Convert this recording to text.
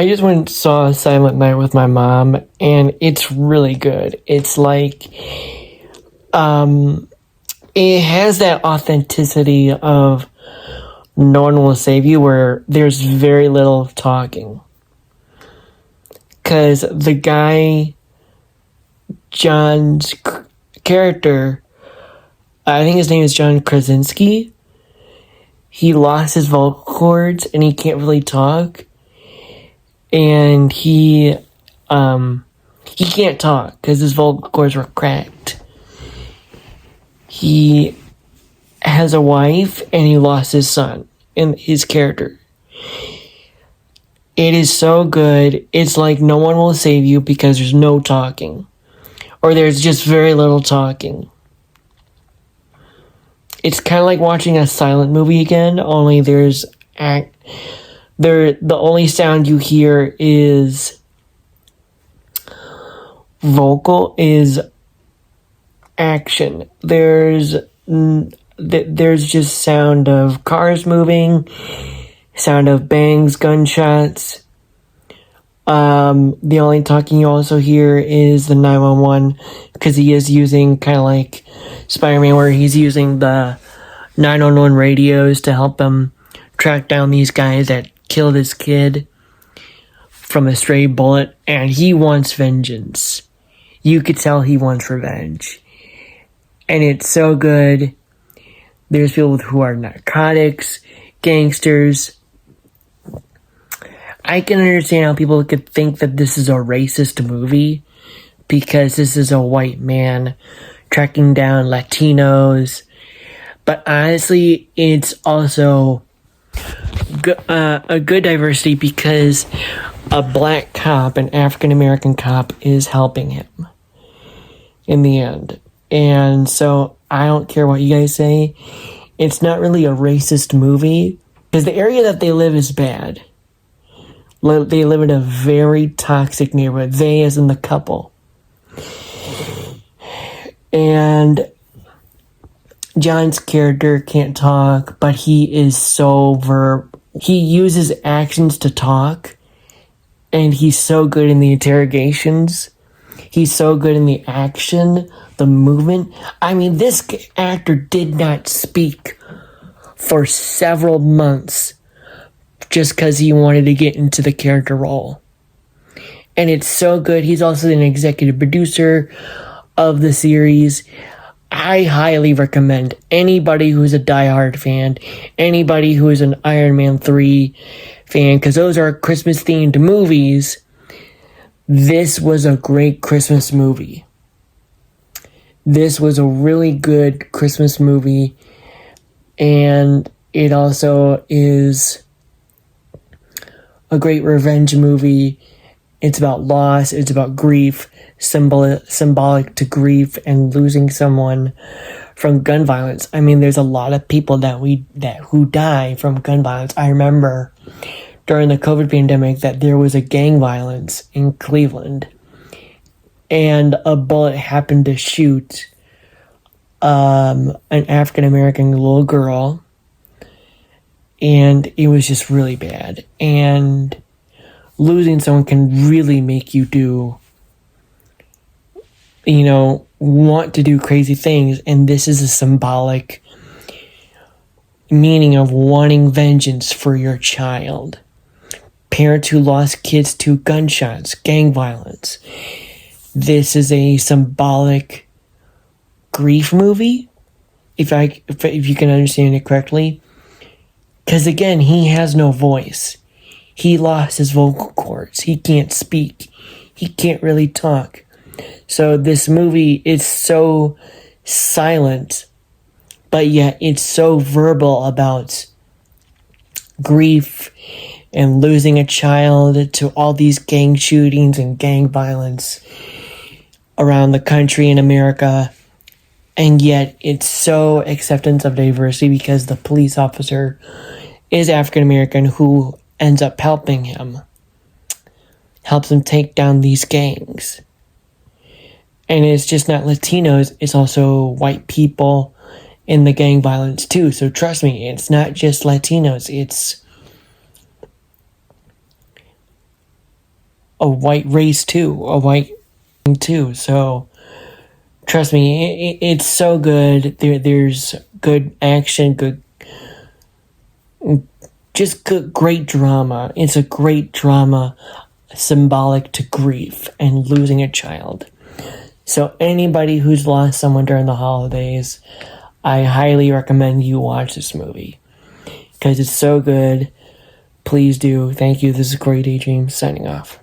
I just went and saw Silent Night with my mom, and it's really good. It's like, it has that authenticity of No One Will Save You, where there's very little talking. Because the guy, John's character, I think his name is John Krasinski, he lost his vocal cords and he can't really talk. And he can't talk because his vocal cords were cracked. He has a wife and he lost his son in his character. It is so good. It's like No One Will Save You because there's no talking. Or there's just very little talking. It's kind of like watching a silent movie again, only the only sound you hear is action. There's just sound of cars moving, sound of bangs, gunshots. The only talking you also hear is the 911, because he is using, kind of like Spider-Man, where he's using the 911 radios to help him track down these guys that killed his kid from a stray bullet, and he wants vengeance. You could tell he wants revenge. And it's so good. There's people who are narcotics, gangsters. I can understand how people could think that this is a racist movie, because this is a white man tracking down Latinos. But honestly, it's also a good diversity, because a black cop, an African American cop, is helping him in the end. And so I don't care what you guys say. It's not really a racist movie, because the area that they live is bad. They live in a very toxic neighborhood. They, as in the couple. And John's character can't talk, but he is so he uses actions to talk, and he's so good in the interrogations. He's so good in the action, the movement. I mean, this actor did not speak for several months just because he wanted to get into the character role. And it's so good. He's also an executive producer of the series. I highly recommend anybody who's a diehard fan, anybody who is an Iron Man 3 fan, because those are Christmas-themed movies. This was a great Christmas movie. This was a really good Christmas movie, and it also is a great revenge movie. It's about loss, it's about grief, symbolic to grief and losing someone from gun violence. I mean, there's a lot of people who die from gun violence. I remember during the COVID pandemic that there was a gang violence in Cleveland, and a bullet happened to shoot an African American little girl, and it was just really bad. And losing someone can really make you want to do crazy things. And this is a symbolic meaning of wanting vengeance for your child. Parents who lost kids to gunshots, gang violence. This is a symbolic grief movie, if you can understand it correctly. Because again, he has no voice. He lost his vocal cords. He can't speak. He can't really talk. So this movie is so silent, but yet it's so verbal about grief and losing a child to all these gang shootings and gang violence around the country in America. And yet it's so acceptance of diversity, because the police officer is African American who ends up helping him. Helps him take down these gangs. And it's just not Latinos, it's also white people in the gang violence too. So trust me, it's not just Latinos, it's a white race too, a white too. So trust me, it's so good. There's good action, great drama. It's a great drama symbolic to grief and losing a child. So anybody who's lost someone during the holidays, I highly recommend you watch this movie because it's so good. Please do. Thank you. This is Great Daydream signing off.